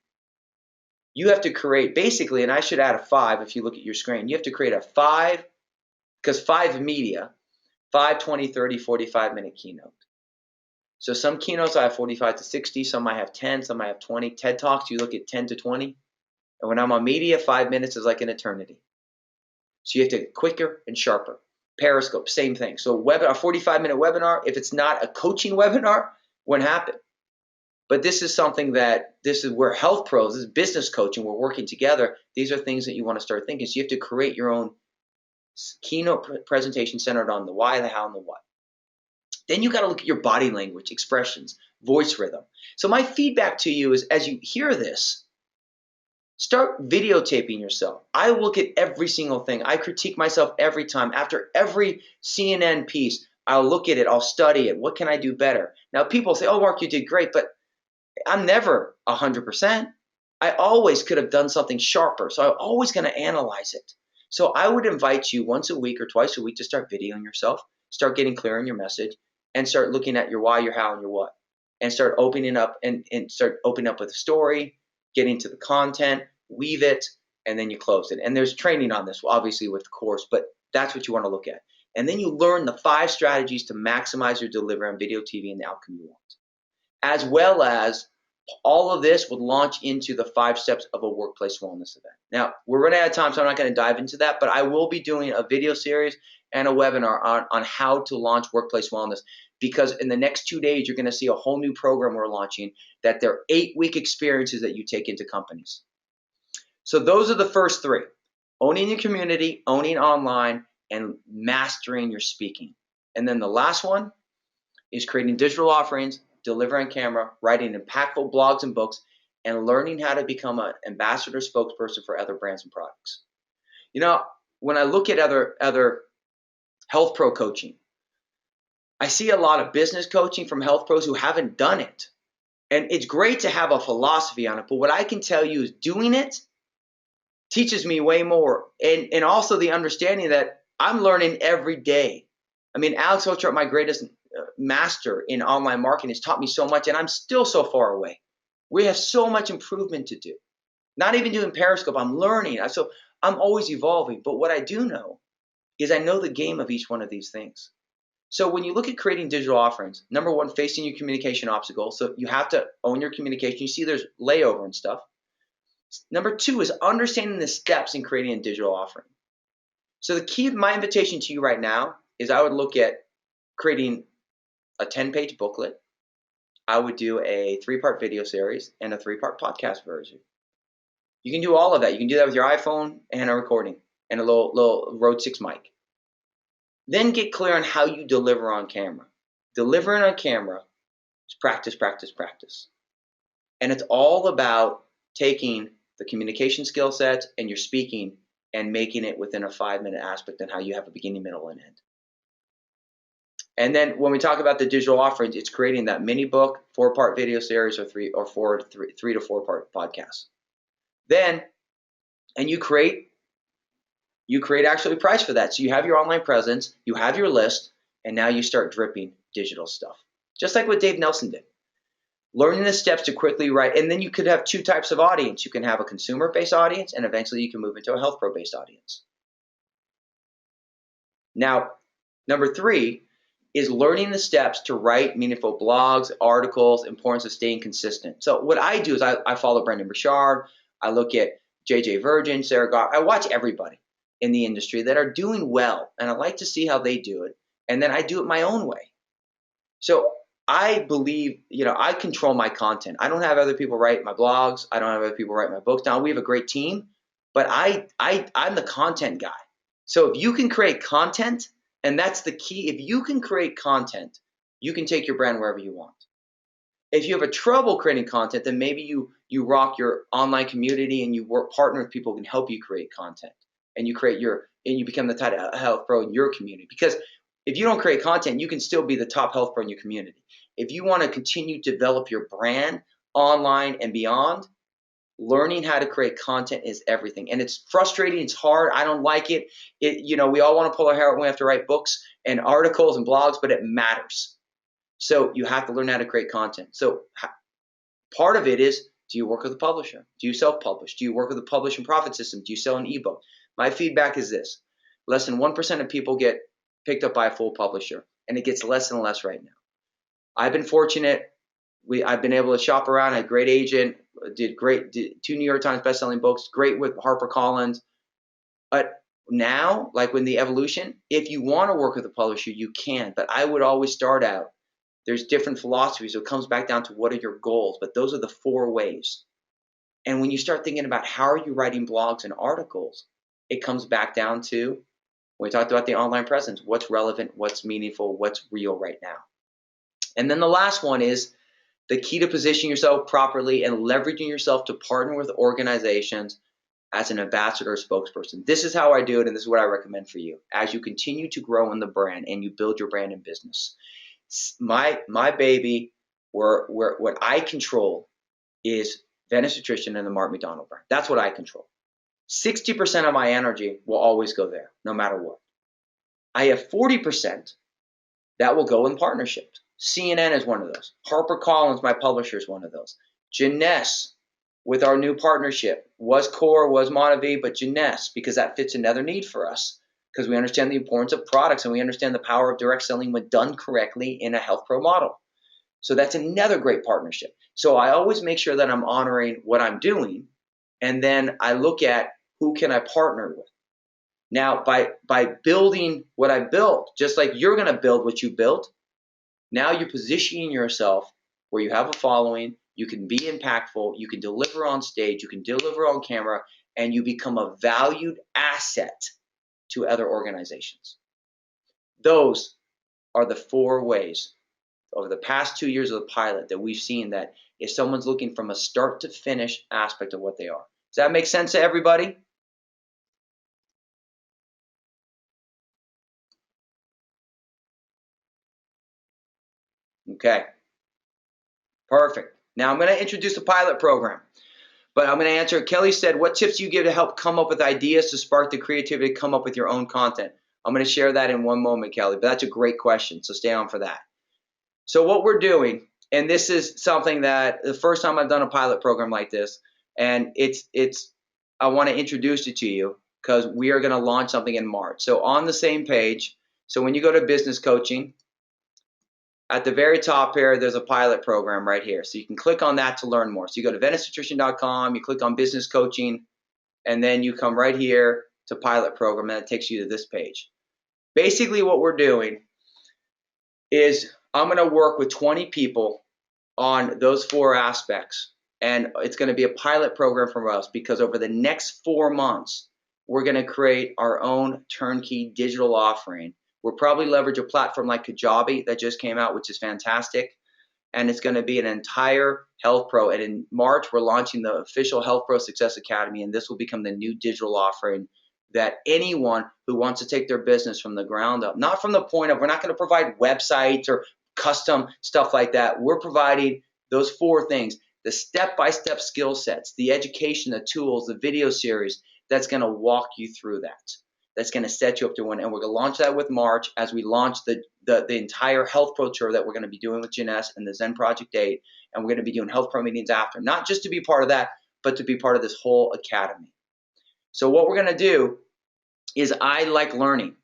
you have to create basically, and I should add a 5 if you look at your screen, you have to create a 5, because 5 media, 5, 20, 30, 45-minute keynote. So some keynotes I have 45 to 60, some I have 10, some I have 20. TED Talks, you look at 10 to 20. And when I'm on media, 5 minutes is like an eternity. So you have to get quicker and sharper. Periscope, same thing. So a 45-minute webinar, if it's not a coaching webinar, wouldn't happen. But this is something that, this is where health pros, this is business coaching, we're working together. These are things that you want to start thinking. So you have to create your own keynote presentation centered on the why, the how, and the what. Then you got to look at your body language, expressions, voice rhythm. So my feedback to you is, as you hear this, start videotaping yourself. I look at every single thing. I critique myself every time. After every CNN piece, I'll look at it, I'll study it. What can I do better? Now people say, oh, Mark, you did great, but I'm never 100%. I always could have done something sharper. So I'm always going to analyze it. So I would invite you once a week or twice a week to start videoing yourself, start getting clear on your message, and start looking at your why, your how, and your what. And start opening up and start opening up with a story, get into the content, weave it, and then you close it. And there's training on this, obviously, with the course, but that's what you want to look at. And then you learn the 5 strategies to maximize your delivery on video, TV, and the outcome you want. As well as all of this would launch into the 5 steps of a workplace wellness event. Now, we're running out of time, so I'm not going to dive into that, but I will be doing a video series and a webinar on how to launch workplace wellness, because in the next 2 days, you're going to see a whole new program we're launching that they're 8-week experiences that you take into companies. So those are the first 3: owning your community, owning online, and mastering your speaking. And then the last one is creating digital offerings, delivering on camera, writing impactful blogs and books, and learning how to become an ambassador spokesperson for other brands and products. You know, when I look at other health pro coaching, I see a lot of business coaching from health pros who haven't done it. And it's great to have a philosophy on it, but what I can tell you is doing it teaches me way more. And also the understanding that I'm learning every day. I mean, Alex Ochart, my greatest master in online marketing, has taught me so much, and I'm still so far away. We have so much improvement to do. Not even doing Periscope, I'm learning. So I'm always evolving. But what I do know is I know the game of each one of these things. So when you look at creating digital offerings, number 1, facing your communication obstacles. So you have to own your communication. You see there's layover and stuff. Number 2 is understanding the steps in creating a digital offering. So the key of my invitation to you right now is I would look at creating a 10-page booklet. I would do a 3-part video series and a 3-part podcast version. You can do all of that. You can do that with your iPhone and a recording and a little Rode 6 mic. Then get clear on how you deliver on camera. Delivering on camera is practice, practice, practice. And it's all about taking the communication skill sets and your speaking and making it within a 5-minute aspect and how you have a beginning, middle, and end. And then when we talk about the digital offerings, it's creating that mini book, 4-part video series, or 3 to 4 part podcast. Then, and you create you create actually a price for that. So you have your online presence, you have your list, and now you start dripping digital stuff. Just like what Dave Nelson did. Learning the steps to quickly write, and then you could have two types of audience. You can have a consumer-based audience, and eventually you can move into a health pro-based audience. Now, number 3 is learning the steps to write meaningful blogs, articles, importance of staying consistent. So what I do is I follow Brendon Burchard. I look at JJ Virgin, Sarah Goff. I watch everybody in the industry that are doing well, and I like to see how they do it, and then I do it my own way. So I believe, I control my content. I don't have other people write my blogs. I don't have other people write my books. Now, we have a great team, but I'm the content guy. So if you can create content, and that's the key, if you can create content, you can take your brand wherever you want. If you have a trouble creating content, then maybe you rock your online community and you partner with people who can help you create content, and you become the top health pro in your community. Because if you don't create content, you can still be the top health pro in your community. If you want to continue to develop your brand online and beyond, learning how to create content is everything. And it's frustrating. It's hard. I don't like it. We all want to pull our hair out when we have to write books and articles and blogs, but it matters. So you have to learn how to create content. So part of it is, do you work with a publisher? Do you self-publish? Do you work with a publish and profit system? Do you sell an ebook? My feedback is this: less than 1% of people get picked up by a full publisher, and it gets less and less right now. I've been fortunate. I've been able to shop around. I had a great agent, did 2 New York Times bestselling books, great with HarperCollins. But now, like with the evolution, if you want to work with a publisher, you can. But I would always start out, there's different philosophies. So it comes back down to what are your goals. But those are the 4 ways. And when you start thinking about how are you writing blogs and articles, it comes back down to, we talked about the online presence, what's relevant, what's meaningful, what's real right now. And then the last one is the key to positioning yourself properly and leveraging yourself to partner with organizations as an ambassador or spokesperson. This is how I do it, and this is what I recommend for you as you continue to grow in the brand and you build your brand and business. My baby, what I control is Venice Nutrition and the Mark McDonald brand. That's what I control. 60% of my energy will always go there, no matter what. I have 40% that will go in partnerships. CNN is one of those. HarperCollins, my publisher, is one of those. Jeunesse, with our new partnership, was Core, was Monavie, but Jeunesse, because that fits another need for us, because we understand the importance of products and we understand the power of direct selling when done correctly in a health pro model. So that's another great partnership. So I always make sure that I'm honoring what I'm doing, and then I look at who can I partner with. Now, by building what I built, just like you're going to build what you built, now you're positioning yourself where you have a following, you can be impactful, you can deliver on stage, you can deliver on camera, and you become a valued asset to other organizations. Those are the 4 ways over the past 2 years of the pilot that we've seen that if someone's looking from a start to finish aspect of what they are. Does that make sense to everybody? Okay, perfect. Now I'm going to introduce the pilot program, but I'm going to answer. Kelly said, what tips do you give to help come up with ideas to spark the creativity to come up with your own content? I'm going to share that in one moment, Kelly, but that's a great question, so stay on for that. So what we're doing, and this is something that the first time I've done a pilot program like this, and I want to introduce it to you because we are going to launch something in March. So on the same page, so when you go to business coaching, at the very top here, there's a pilot program right here. So you can click on that to learn more. So you go to VeniceNutrition.com, you click on business coaching, and then you come right here to pilot program, and it takes you to this page. Basically what we're doing is I'm going to work with 20 people on those 4 aspects, and it's going to be a pilot program from us because over the next 4 months, we're going to create our own turnkey digital offering. We'll probably leverage a platform like Kajabi that just came out, which is fantastic. And it's going to be an entire Health Pro. And in March, we're launching the official Health Pro Success Academy. And this will become the new digital offering that anyone who wants to take their business from the ground up, not from the point of, we're not going to provide websites or custom stuff like that. We're providing those 4 things, the step-by-step skill sets, the education, the tools, the video series that's going to walk you through that. that's going to set you up to win. And we're going to launch that with March as we launch the entire Health Pro Tour that we're going to be doing with Jeunesse and the Zen Project 8. And we're going to be doing Health Pro meetings after, not just to be part of that, but to be part of this whole academy. So what we're going to do is I like learning.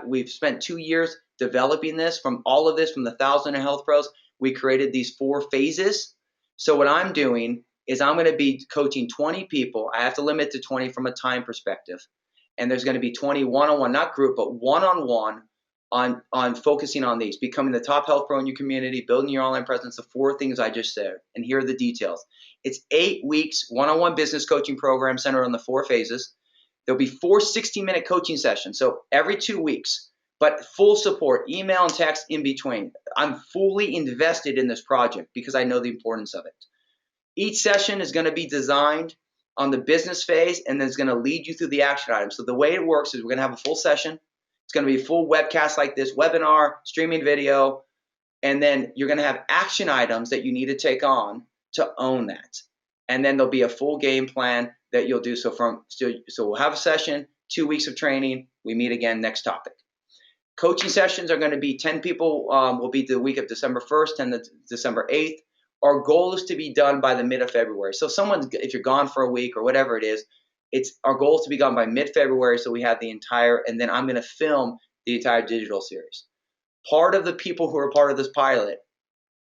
We've spent 2 years developing this from all of this, from the 1,000 health pros. We created these 4 phases. So what I'm doing is I'm going to be coaching 20 people. I have to limit to 20 from a time perspective. And there's going to be 20 one-on-one, not group, but one-on-one on focusing on these, becoming the top health pro in your community, building your online presence, the 4 things I just said. And here are the details. It's 8 weeks, one-on-one business coaching program centered on the 4 phases. There'll be 4 60-minute coaching sessions, so every 2 weeks, but full support, email and text in between. I'm fully invested in this project because I know the importance of it. Each session is going to be designed on the business phase, and then it's going to lead you through the action items. So the way it works is we're going to have a full session. It's going to be a full webcast like this, webinar, streaming video, and then you're going to have action items that you need to take on to own that. And then there'll be a full game plan that you'll do. So we'll have a session, 2 weeks of training. We meet again, next topic. Coaching sessions are going to be 10 people. Will be the week of December 1st and the December 8th. Our goal is to be done by the mid of February. So if you're gone for a week or whatever it is, our goal is to be gone by mid-February. So we have the entire, and then I'm going to film the entire digital series. Part of the people who are part of this pilot,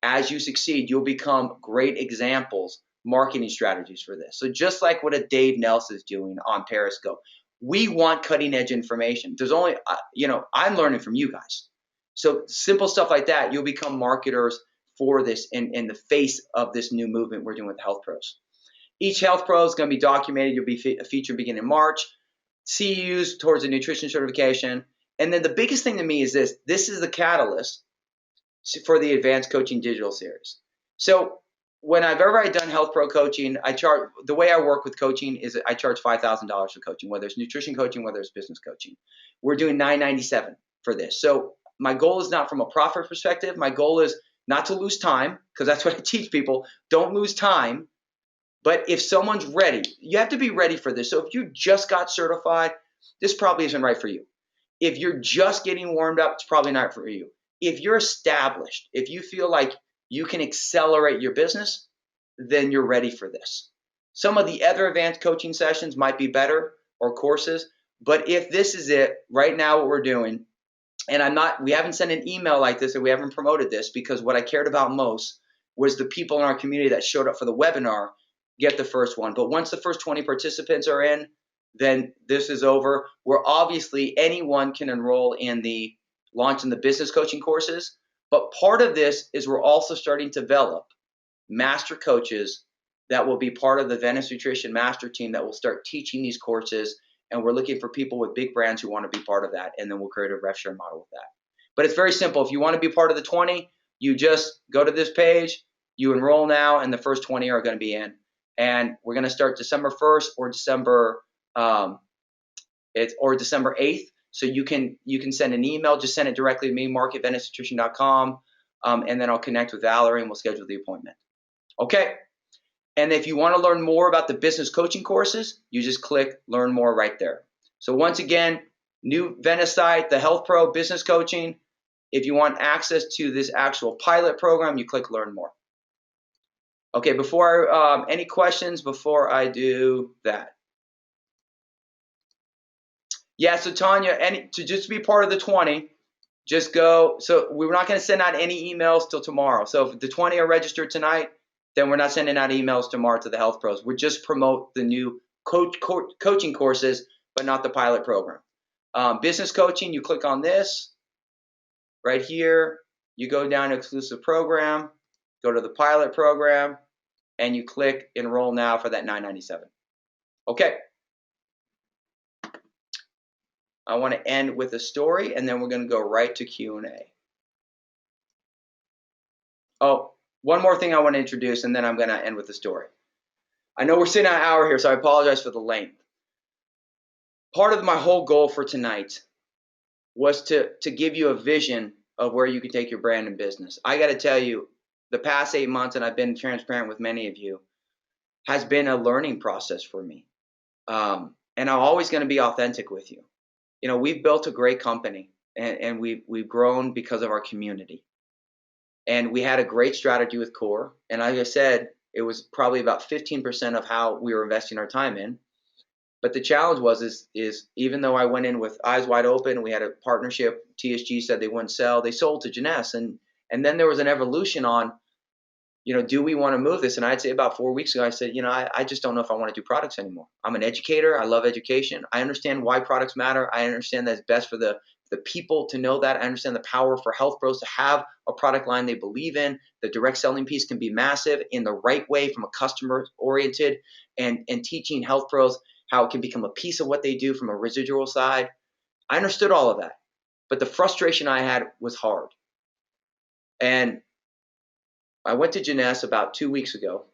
as you succeed, you'll become great examples, marketing strategies for this. So just like what a Dave Nelson is doing on Periscope, we want cutting edge information. There's only, I'm learning from you guys. So simple stuff like that, you'll become marketers for this in the face of this new movement we're doing with Health Pros. Each Health Pro is going to be documented. You'll be a feature beginning in March. CEUs towards a nutrition certification. And then the biggest thing to me is this is the catalyst for the Advanced Coaching Digital Series. So whenever I've done Health Pro coaching, the way I work with coaching is I charge $5,000 for coaching, whether it's nutrition coaching, whether it's business coaching. We're doing $997 for this. So my goal is not from a profit perspective. My goal is not to lose time, because that's what I teach people. Don't lose time. But if someone's ready, you have to be ready for this. So if you just got certified, this probably isn't right for you. If you're just getting warmed up, it's probably not for you. If you're established, if you feel like you can accelerate your business, then you're ready for this. Some of the other advanced coaching sessions might be better, or courses, but if this is it, right now what we're doing, and we haven't sent an email like this and we haven't promoted this, because what I cared about most was the people in our community that showed up for the webinar get the first one. But once the first 20 participants are in, then this is over. Where obviously anyone can enroll in the launch in the business coaching courses. But part of this is we're also starting to develop master coaches that will be part of the Venice Nutrition Master Team that will start teaching these courses. And we're looking for people with big brands who want to be part of that. And then we'll create a rev share model with that. But it's very simple. If you want to be part of the 20, you just go to this page, you enroll now, and the first 20 are going to be in. And we're going to start December 1st or December 8th. So you can send an email. Just send it directly to me, mark@venicenutrition.com, and then I'll connect with Valerie and we'll schedule the appointment. Okay. And if you want to learn more about the business coaching courses, you just click Learn More right there. So once again, new Venice site, the Health Pro Business Coaching. If you want access to this actual pilot program, you click Learn More. Okay, any questions before I do that? Yeah, so Tanya, to just be part of the 20, just go. So we're not going to send out any emails till tomorrow. So if the 20 are registered tonight, then we're not sending out emails tomorrow to the Health Pros. We just promote the new coaching courses, but not the pilot program. Business coaching, you click on this right here. You go down to exclusive program, go to the pilot program, and you click enroll now for that $997. Okay. I want to end with a story, and then we're going to go right to Q&A. Oh, one more thing I want to introduce, and then I'm going to end with the story. I know we're sitting at an hour here, so I apologize for the length. Part of my whole goal for tonight was to give you a vision of where you can take your brand and business. I got to tell you, the past 8 months, and I've been transparent with many of you, has been a learning process for me. and I'm always going to be authentic with you. You know, we've built a great company, and we've grown because of our community. And we had a great strategy with Core. And like I said, it was probably about 15% of how we were investing our time in. But the challenge is even though I went in with eyes wide open, we had a partnership. TSG said they wouldn't sell. They sold to Jeunesse, and then there was an evolution on, do we want to move this? And I'd say about 4 weeks ago, I said, I just don't know if I want to do products anymore. I'm an educator. I love education. I understand why products matter. I understand that it's best for the people to know that. I understand the power for health pros to have a product line they believe in. The direct selling piece can be massive in the right way from a customer oriented, and teaching health pros how it can become a piece of what they do from a residual side. I understood all of that, but the frustration I had was hard. And I went to Jeunesse about 2 weeks ago,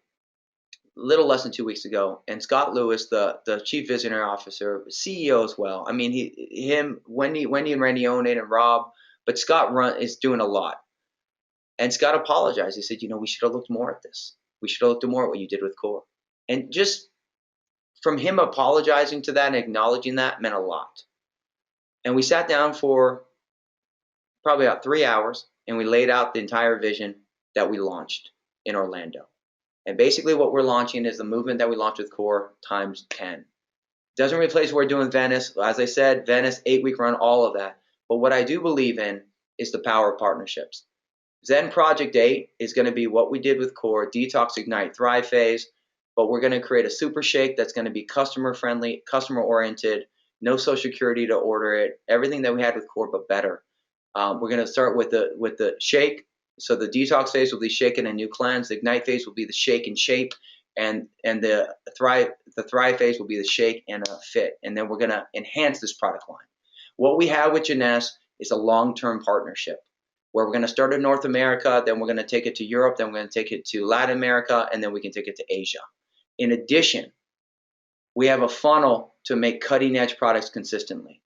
a little less than 2 weeks ago, and Scott Lewis, the chief visionary officer, CEO as well. I mean, Wendy and Randy own it, and Rob, but Scott is doing a lot. And Scott apologized. He said, we should have looked more at this. We should have looked more at what you did with Core. And just from him apologizing to that and acknowledging that meant a lot. And we sat down for probably about 3 hours, and we laid out the entire vision that we launched in Orlando. And basically what we're launching is the movement that we launched with Core times 10. It doesn't replace what we're doing with Venice. As I said, Venice, 8-week run, all of that. But what I do believe in is the power of partnerships. Zen Project 8 is going to be what we did with Core, Detox, Ignite, Thrive phase, but we're going to create a super shake that's going to be customer friendly, customer oriented, no social security to order it, everything that we had with Core, but better. We're going to start with the shake. So the detox phase will be shake and a new cleanse. The Ignite phase will be the shake and shape, and the thrive phase will be the shake and a fit. And then we're going to enhance this product line. What we have with Jeunesse is a long-term partnership where we're going to start in North America, then we're going to take it to Europe, then we're going to take it to Latin America, and then we can take it to Asia. In addition, we have a funnel to make cutting-edge products consistently.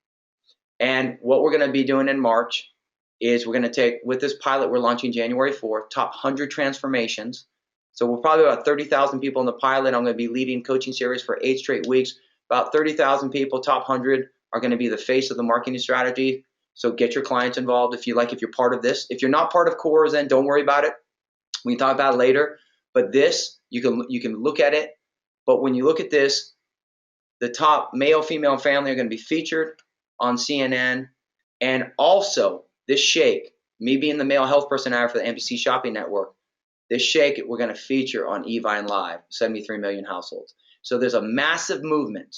And what we're going to be doing in March is we're going to take, with this pilot we're launching January 4th, top 100 transformations. So we're probably about 30,000 people in the pilot. I'm going to be leading coaching series for 8 straight weeks. About 30,000 people, top 100, are going to be the face of the marketing strategy. So get your clients involved if you're part of this. If you're not part of Core, then don't worry about it. We can talk about it later. But this, you can look at it. But when you look at this, the top male, female, and family are going to be featured on CNN. And also, this shake, me being the male health personality for the NBC Shopping Network, this shake we're going to feature on eVine Live, 73 million households. So there's a massive movement.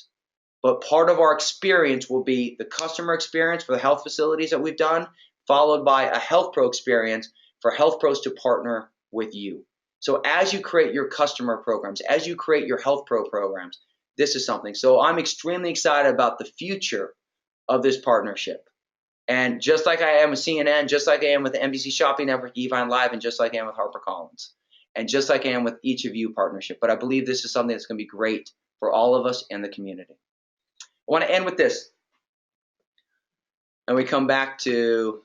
But part of our experience will be the customer experience for the health facilities that we've done, followed by a health pro experience for health pros to partner with you. So as you create your customer programs, as you create your health pro programs, this is something. So I'm extremely excited about the future of this partnership. And just like I am with CNN, just like I am with the NBC Shopping Network, eVine Live, and just like I am with HarperCollins, and just like I am with each of you partnership. But I believe this is something that's going to be great for all of us and the community. I want to end with this. And we come back to,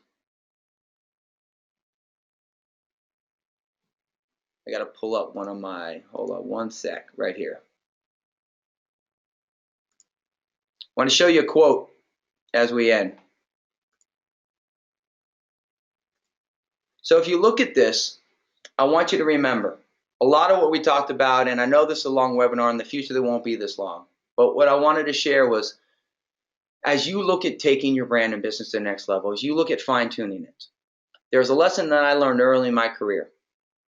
I got to pull up one of my, hold on one sec, right here. I want to show you a quote as we end. So if you look at this, I want you to remember a lot of what we talked about, and I know this is a long webinar, in the future they won't be this long, but what I wanted to share was, as you look at taking your brand and business to the next level, as you look at fine-tuning it, there's a lesson that I learned early in my career.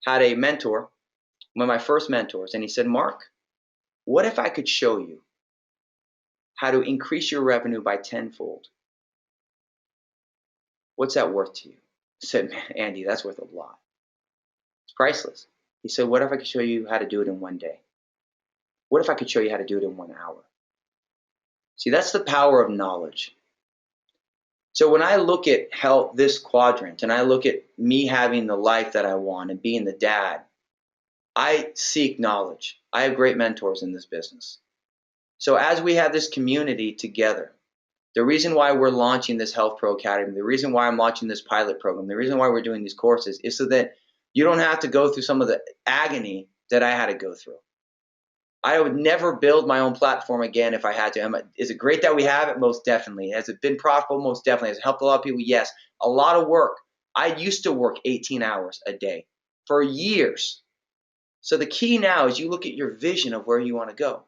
Had a mentor, one of my first mentors, and he said, Mark, what if I could show you how to increase your revenue by tenfold? What's that worth to you? I said, man, Andy, that's worth a lot. It's priceless. He said, what if I could show you how to do it in one day? What if I could show you how to do it in 1 hour? See, that's the power of knowledge. So when I look at health, this quadrant, and I look at me having the life that I want and being the dad, I seek knowledge. I have great mentors in this business. So as we have this community together, the reason why we're launching this Health Pro Academy, the reason why I'm launching this pilot program, the reason why we're doing these courses is so that you don't have to go through some of the agony that I had to go through. I would never build my own platform again if I had to. Is it great that we have it? Most definitely. Has it been profitable? Most definitely. Has it helped a lot of people? Yes. A lot of work. I used to work 18 hours a day for years. So the key now is you look at your vision of where you want to go.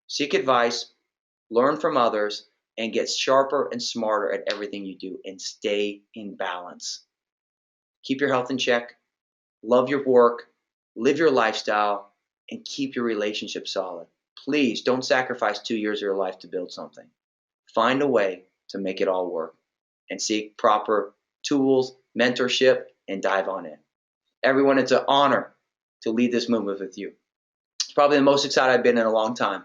Seek advice, learn from others, and get sharper and smarter at everything you do, and stay in balance. Keep your health in check, love your work, live your lifestyle, and keep your relationship solid. Please don't sacrifice 2 years of your life to build something. Find a way to make it all work and seek proper tools, mentorship, and dive on in. Everyone, it's an honor to lead this movement with you. It's probably the most excited I've been in a long time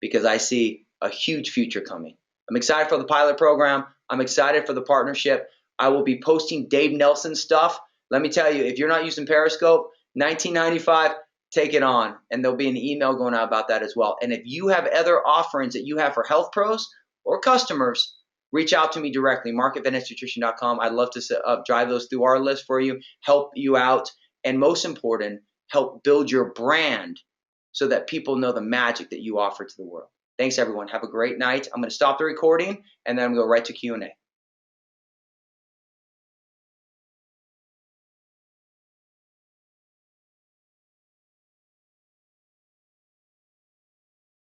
because I see a huge future coming. I'm excited for the pilot program. I'm excited for the partnership. I will be posting Dave Nelson stuff. Let me tell you, if you're not using Periscope, $19.95, take it on. And there'll be an email going out about that as well. And if you have other offerings that you have for health pros or customers, reach out to me directly, mark@VentusNutrition.com. I'd love to drive those through our list for you, help you out, and most important, help build your brand so that people know the magic that you offer to the world. Thanks, everyone. Have a great night. I'm going to stop the recording, and then I'm going to go right to Q&A.